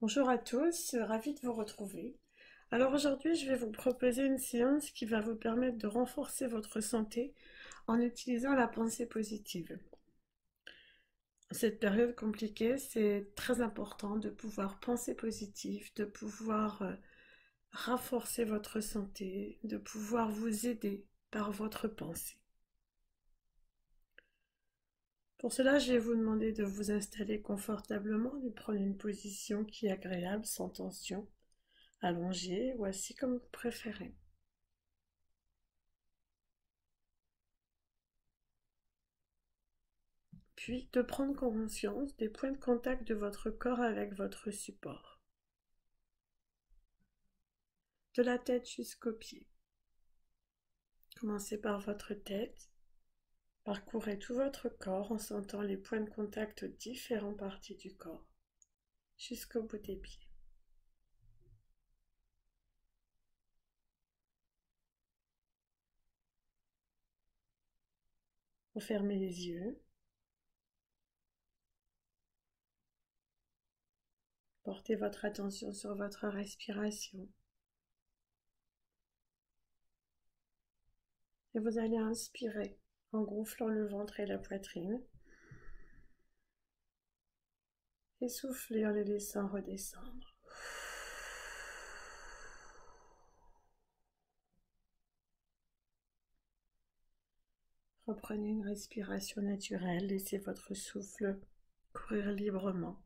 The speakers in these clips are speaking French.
Bonjour à tous, ravi de vous retrouver. Alors aujourd'hui, je vais vous proposer une séance qui va vous permettre de renforcer votre santé en utilisant la pensée positive. En cette période compliquée, c'est très important de pouvoir penser positif, de pouvoir renforcer votre santé, de pouvoir vous aider par votre pensée. Pour cela, je vais vous demander de vous installer confortablement, de prendre une position qui est agréable, sans tension, allongé ou assis comme vous préférez. Puis de prendre conscience des points de contact de votre corps avec votre support, de la tête jusqu'aux pieds. Commencez par votre tête, parcourez tout votre corps en sentant les points de contact de différentes parties du corps, jusqu'au bout des pieds. Vous fermez les yeux, portez votre attention sur votre respiration et vous allez inspirer en gonflant le ventre et la poitrine et souffler en les laissant redescendre. Reprenez une respiration naturelle, laissez votre souffle courir librement.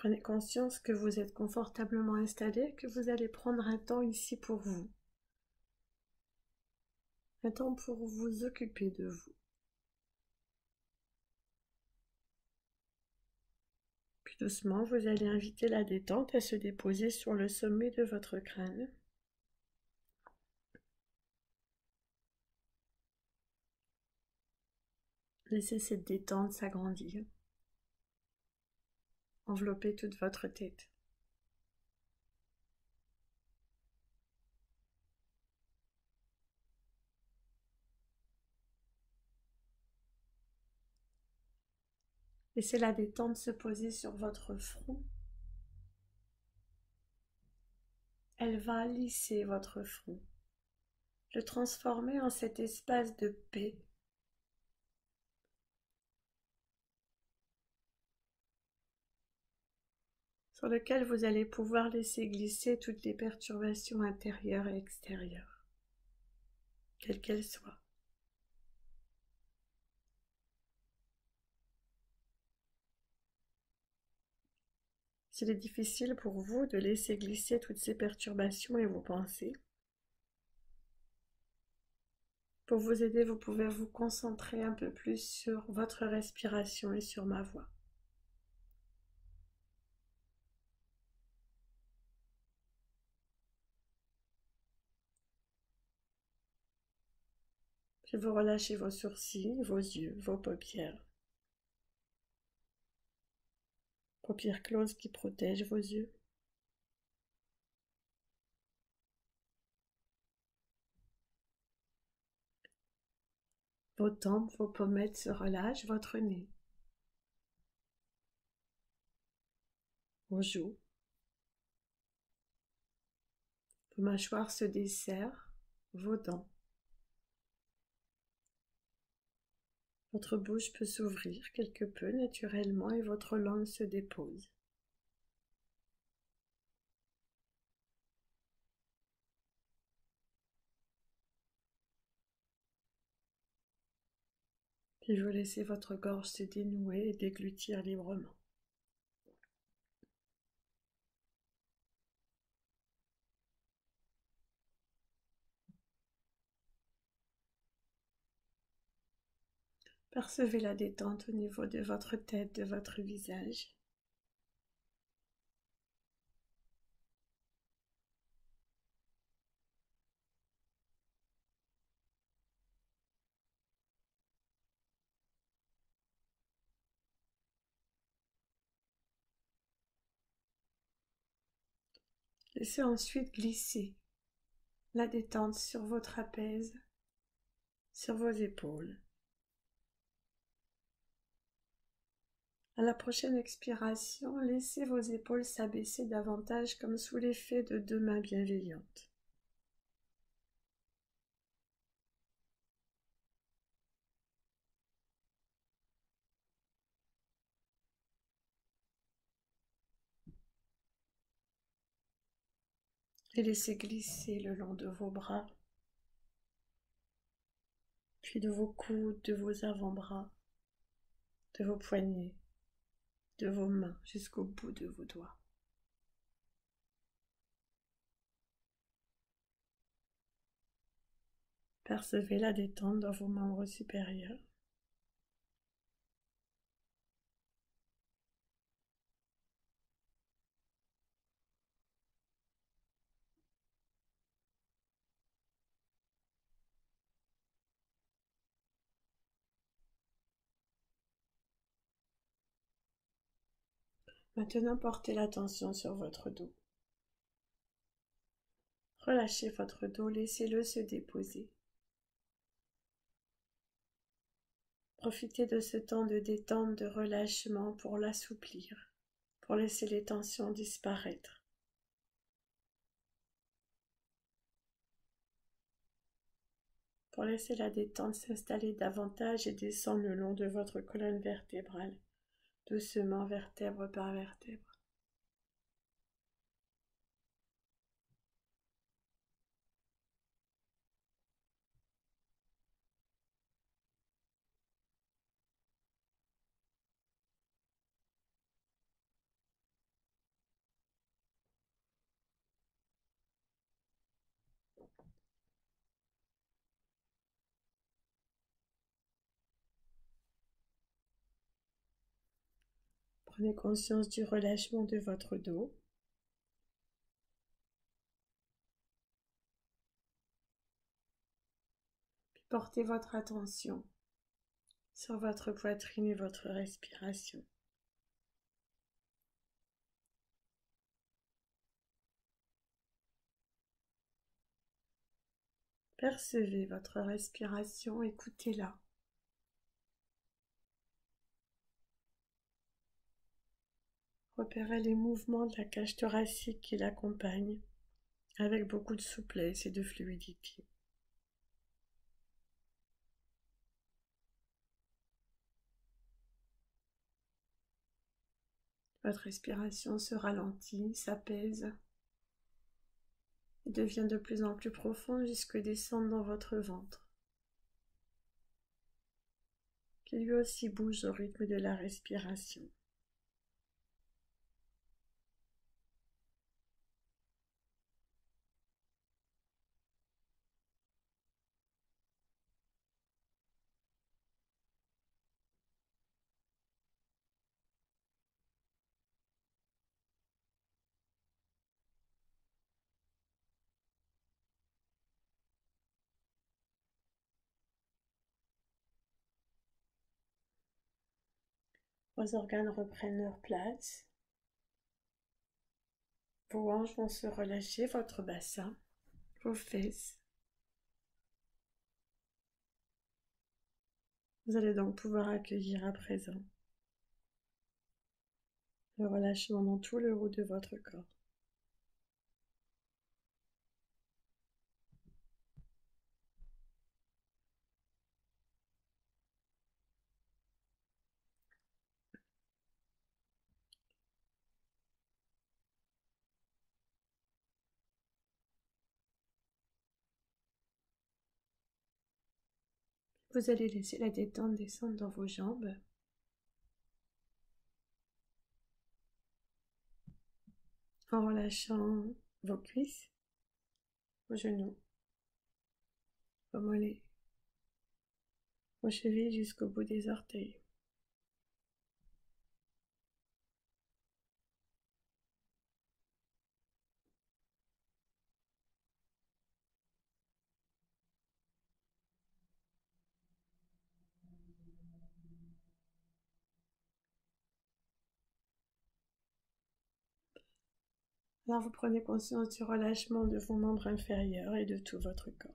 Prenez conscience que vous êtes confortablement installé, que vous allez prendre un temps ici pour vous. Un temps pour vous occuper de vous. Puis doucement, vous allez inviter la détente à se déposer sur le sommet de votre crâne. Laissez cette détente s'agrandir. Enveloppez toute votre tête. Laissez la détente se poser sur votre front. Elle va lisser votre front, le transformer en cet espace de paix, sur lequel vous allez pouvoir laisser glisser toutes les perturbations intérieures et extérieures, quelles qu'elles soient. S'il est difficile pour vous de laisser glisser toutes ces perturbations et vos pensées, pour vous aider, vous pouvez vous concentrer un peu plus sur votre respiration et sur ma voix. Puis vous relâchez vos sourcils, vos yeux, vos paupières. Paupières closes qui protègent vos yeux. Vos tempes, vos pommettes se relâchent, votre nez. Vos joues. Vos mâchoires se desserrent, vos dents. Votre bouche peut s'ouvrir quelque peu naturellement et votre langue se dépose. Puis vous laissez votre gorge se dénouer et déglutir librement. Percevez la détente au niveau de votre tête, de votre visage. Laissez ensuite glisser la détente sur vos trapèzes, sur vos épaules. À la prochaine expiration, laissez vos épaules s'abaisser davantage comme sous l'effet de deux mains bienveillantes. Et laissez glisser le long de vos bras, puis de vos coudes, de vos avant-bras, de vos poignets, de vos mains jusqu'au bout de vos doigts. Percevez la détente dans vos membres supérieurs. Maintenant, portez l'attention sur votre dos. Relâchez votre dos, laissez-le se déposer. Profitez de ce temps de détente, de relâchement pour l'assouplir, pour laisser les tensions disparaître. Pour laisser la détente s'installer davantage et descendre le long de votre colonne vertébrale, doucement vertèbre par vertèbre. Prenez conscience du relâchement de votre dos. Puis portez votre attention sur votre poitrine et votre respiration. Percevez votre respiration, écoutez-la. Repérez les mouvements de la cage thoracique qui l'accompagnent, avec beaucoup de souplesse et de fluidité. Votre respiration se ralentit, s'apaise et devient de plus en plus profonde jusque descendre dans votre ventre, qui lui aussi bouge au rythme de la respiration. Vos organes reprennent leur place. Vos hanches vont se relâcher, votre bassin, vos fesses. Vous allez donc pouvoir accueillir à présent le relâchement dans tout le haut de votre corps. Vous allez laisser la détente descendre dans vos jambes. En relâchant vos cuisses, vos genoux, vos mollets, vos chevilles jusqu'au bout des orteils. Alors vous prenez conscience du relâchement de vos membres inférieurs et de tout votre corps.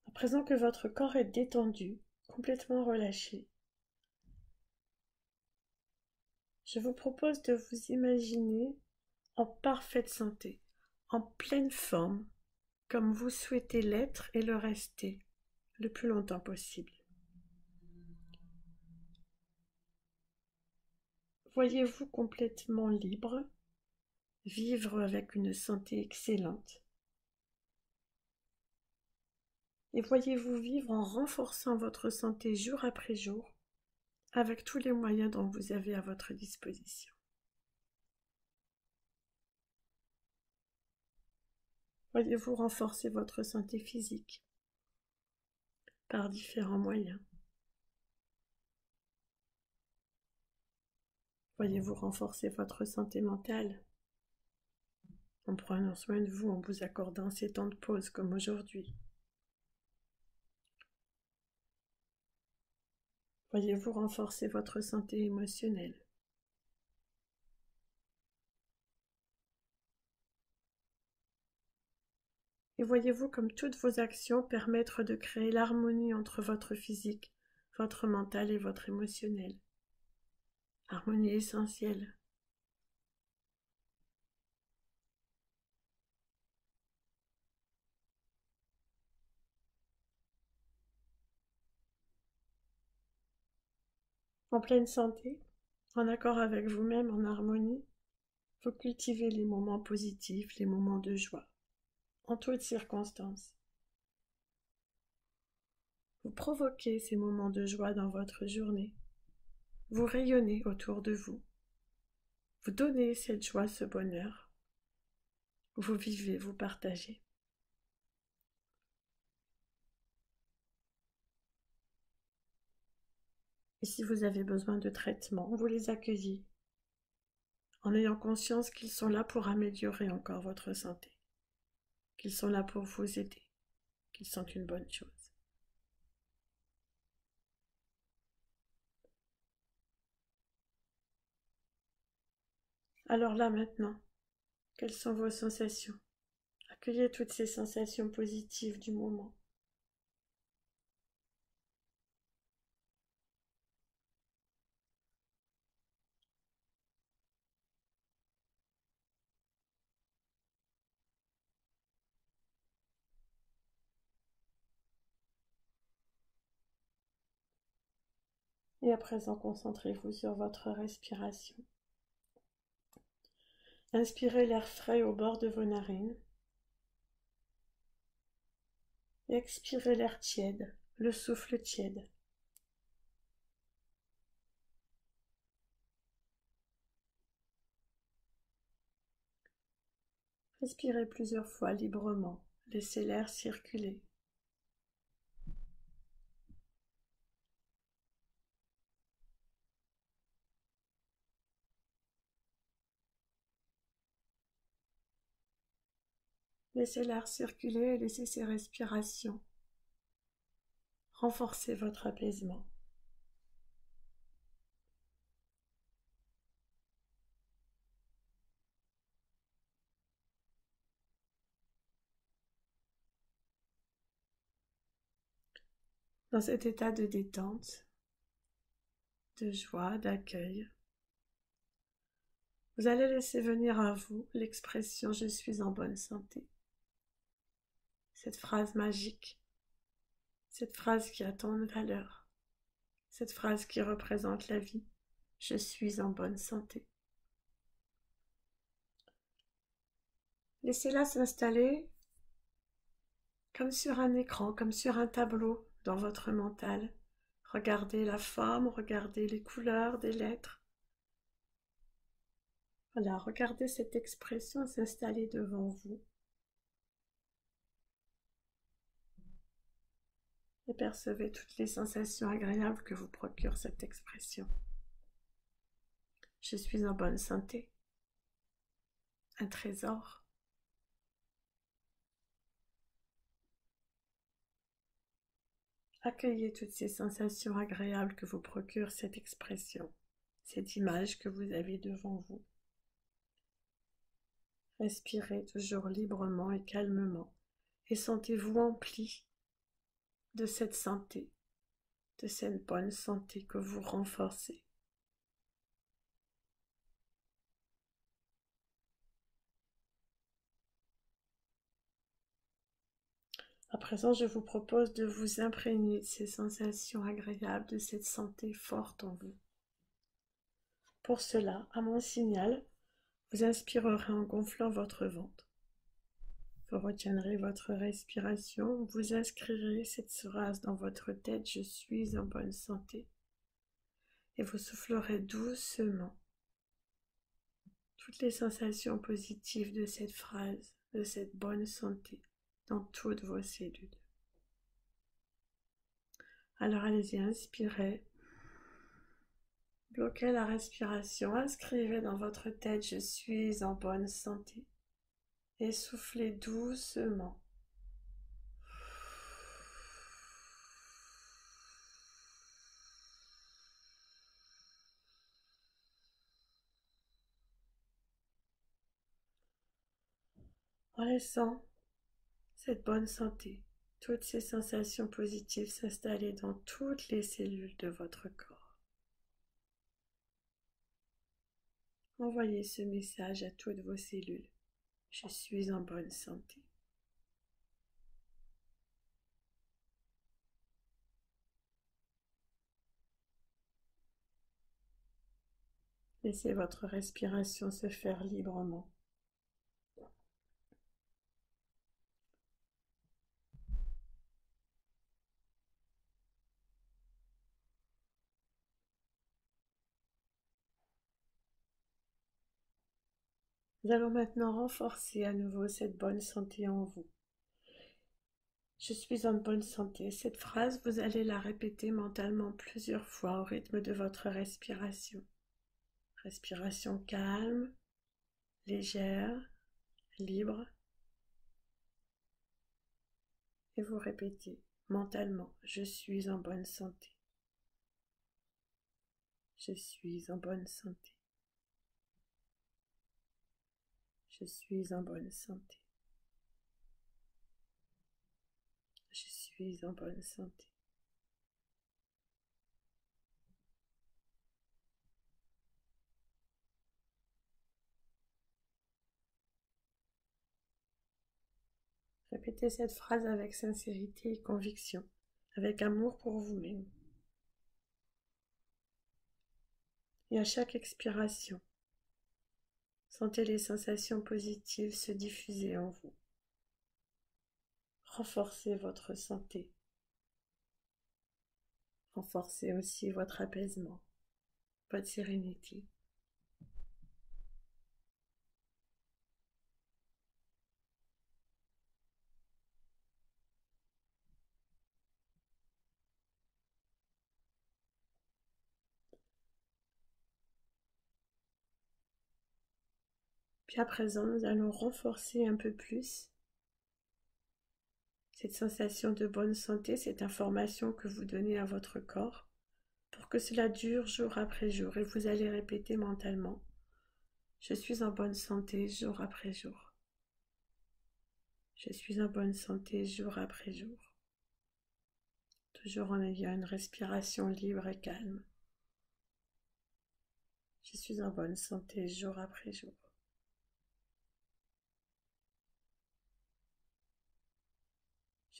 À présent que votre corps est détendu, complètement relâché, je vous propose de vous imaginer en parfaite santé, en pleine forme, comme vous souhaitez l'être et le rester le plus longtemps possible. Voyez-vous complètement libre, vivre avec une santé excellente. Et voyez-vous vivre en renforçant votre santé jour après jour, avec tous les moyens dont vous avez à votre disposition. Voyez-vous renforcer votre santé physique par différents moyens. Voyez-vous renforcer votre santé mentale en prenant soin de vous, en vous accordant ces temps de pause comme aujourd'hui. Voyez-vous renforcer votre santé émotionnelle. Et voyez-vous comme toutes vos actions permettent de créer l'harmonie entre votre physique, votre mental et votre émotionnel. Harmonie essentielle. En pleine santé, en accord avec vous-même, en harmonie, vous cultivez les moments positifs, les moments de joie, en toutes circonstances. Vous provoquez ces moments de joie dans votre journée. Vous rayonnez autour de vous. Vous donnez cette joie, ce bonheur. Vous vivez, vous partagez. Et si vous avez besoin de traitements, vous les accueillez, en ayant conscience qu'ils sont là pour améliorer encore votre santé, qu'ils sont là pour vous aider, qu'ils sont une bonne chose. Alors là maintenant, quelles sont vos sensations? Accueillez toutes ces sensations positives du moment. Et à présent, concentrez-vous sur votre respiration. Inspirez l'air frais au bord de vos narines. Expirez l'air tiède, le souffle tiède. Respirez plusieurs fois librement. Laissez l'air circuler. Laissez l'air circuler et laissez ces respirations renforcer votre apaisement. Dans cet état de détente, de joie, d'accueil, vous allez laisser venir à vous l'expression « Je suis en bonne santé ». Cette phrase magique, cette phrase qui a tant de valeur, cette phrase qui représente la vie « Je suis en bonne santé ». Laissez-la s'installer comme sur un écran, comme sur un tableau dans votre mental. Regardez la forme, regardez les couleurs des lettres. Voilà, regardez cette expression s'installer devant vous. Et percevez toutes les sensations agréables que vous procure cette expression. Je suis en bonne santé. Un trésor. Accueillez toutes ces sensations agréables que vous procure cette expression, cette image que vous avez devant vous. Respirez toujours librement et calmement et sentez-vous empli de cette santé, de cette bonne santé que vous renforcez. À présent, je vous propose de vous imprégner de ces sensations agréables, de cette santé forte en vous. Pour cela, à mon signal, vous inspirerez en gonflant votre ventre. Vous retiendrez votre respiration, vous inscrirez cette phrase dans votre tête, je suis en bonne santé. Et vous soufflerez doucement toutes les sensations positives de cette phrase, de cette bonne santé, dans toutes vos cellules. Alors allez-y, inspirez, bloquez la respiration, inscrivez dans votre tête, je suis en bonne santé. Et soufflez doucement. En laissant cette bonne santé, toutes ces sensations positives s'installer dans toutes les cellules de votre corps. Envoyez ce message à toutes vos cellules. Je suis en bonne santé. Laissez votre respiration se faire librement. Nous allons maintenant renforcer à nouveau cette bonne santé en vous. Je suis en bonne santé. Cette phrase, vous allez la répéter mentalement plusieurs fois au rythme de votre respiration. Respiration calme, légère, libre. Et vous répétez mentalement, je suis en bonne santé. Je suis en bonne santé. Je suis en bonne santé. Je suis en bonne santé. Répétez cette phrase avec sincérité et conviction, avec amour pour vous-même. Et à chaque expiration, sentez les sensations positives se diffuser en vous. Renforcez votre santé. Renforcez aussi votre apaisement, votre sérénité. Puis à présent, nous allons renforcer un peu plus cette sensation de bonne santé, cette information que vous donnez à votre corps, pour que cela dure jour après jour. Et vous allez répéter mentalement, je suis en bonne santé jour après jour. Je suis en bonne santé jour après jour. Toujours en ayant une respiration libre et calme. Je suis en bonne santé jour après jour.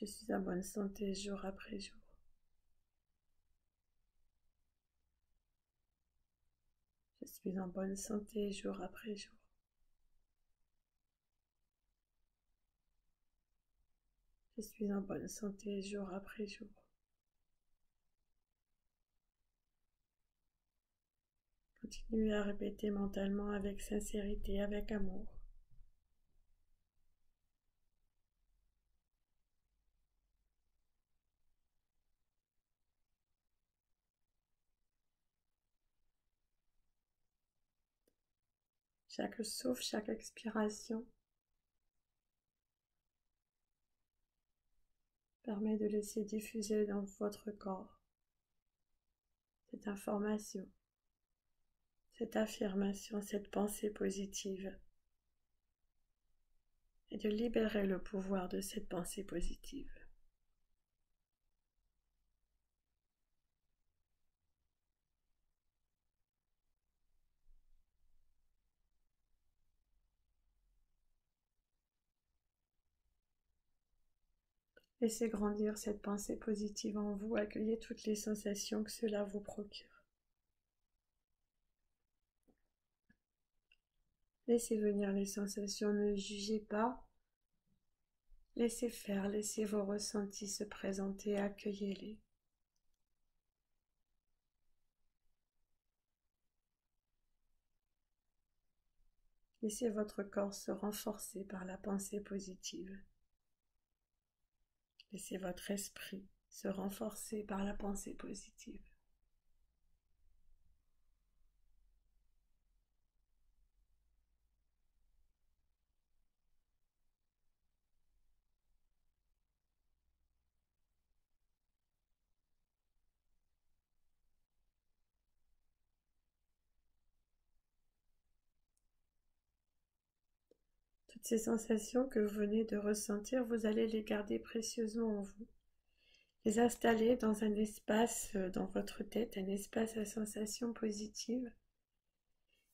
Je suis en bonne santé jour après jour. Je suis en bonne santé jour après jour. Je suis en bonne santé jour après jour. Continuez à répéter mentalement avec sincérité, avec amour. Chaque souffle, chaque expiration permet de laisser diffuser dans votre corps cette information, cette affirmation, cette pensée positive, et de libérer le pouvoir de cette pensée positive. Laissez grandir cette pensée positive en vous, accueillez toutes les sensations que cela vous procure. Laissez venir les sensations, ne jugez pas. Laissez faire, laissez vos ressentis se présenter, accueillez-les. Laissez votre corps se renforcer par la pensée positive. Laissez votre esprit se renforcer par la pensée positive. Toutes ces sensations que vous venez de ressentir, vous allez les garder précieusement en vous. Les installer dans un espace dans votre tête, un espace à sensations positives.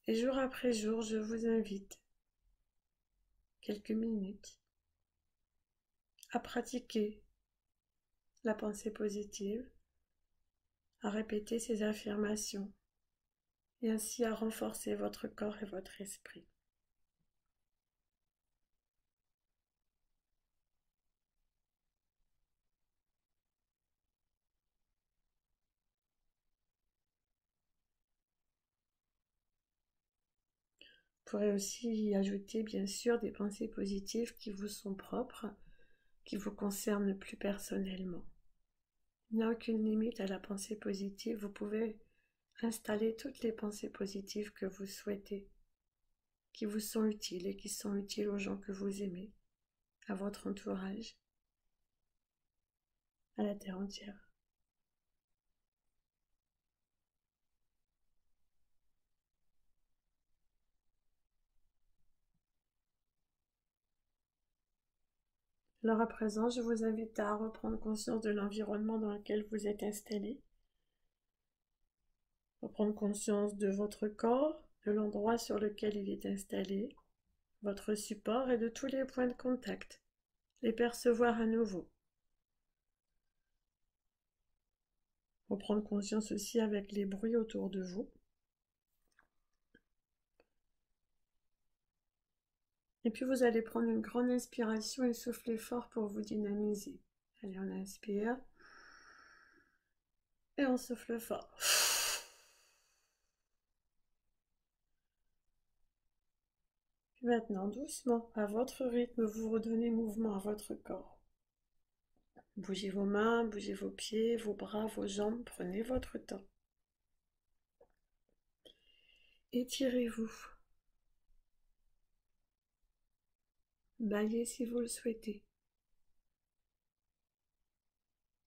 Et jour après jour, je vous invite, quelques minutes, à pratiquer la pensée positive, à répéter ces affirmations, et ainsi à renforcer votre corps et votre esprit. Vous pourrez aussi y ajouter bien sûr des pensées positives qui vous sont propres, qui vous concernent plus personnellement. Il n'y a aucune limite à la pensée positive, vous pouvez installer toutes les pensées positives que vous souhaitez, qui vous sont utiles et qui sont utiles aux gens que vous aimez, à votre entourage, à la terre entière. Alors à présent, je vous invite à reprendre conscience de l'environnement dans lequel vous êtes installé, reprendre conscience de votre corps, de l'endroit sur lequel il est installé, votre support et de tous les points de contact, les percevoir à nouveau. Reprendre conscience aussi avec les bruits autour de vous. Et puis vous allez prendre une grande inspiration et souffler fort pour vous dynamiser. Allez, on inspire et on souffle fort. Puis maintenant, doucement, à votre rythme, vous redonnez mouvement à votre corps. Bougez vos mains, bougez vos pieds, vos bras, vos jambes, prenez votre temps. Étirez-vous. Baillez si vous le souhaitez.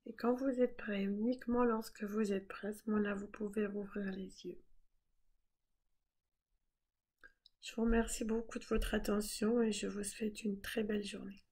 Et quand vous êtes prêt, uniquement lorsque vous êtes prêt, à ce moment-là, vous pouvez rouvrir les yeux. Je vous remercie beaucoup de votre attention et je vous souhaite une très belle journée.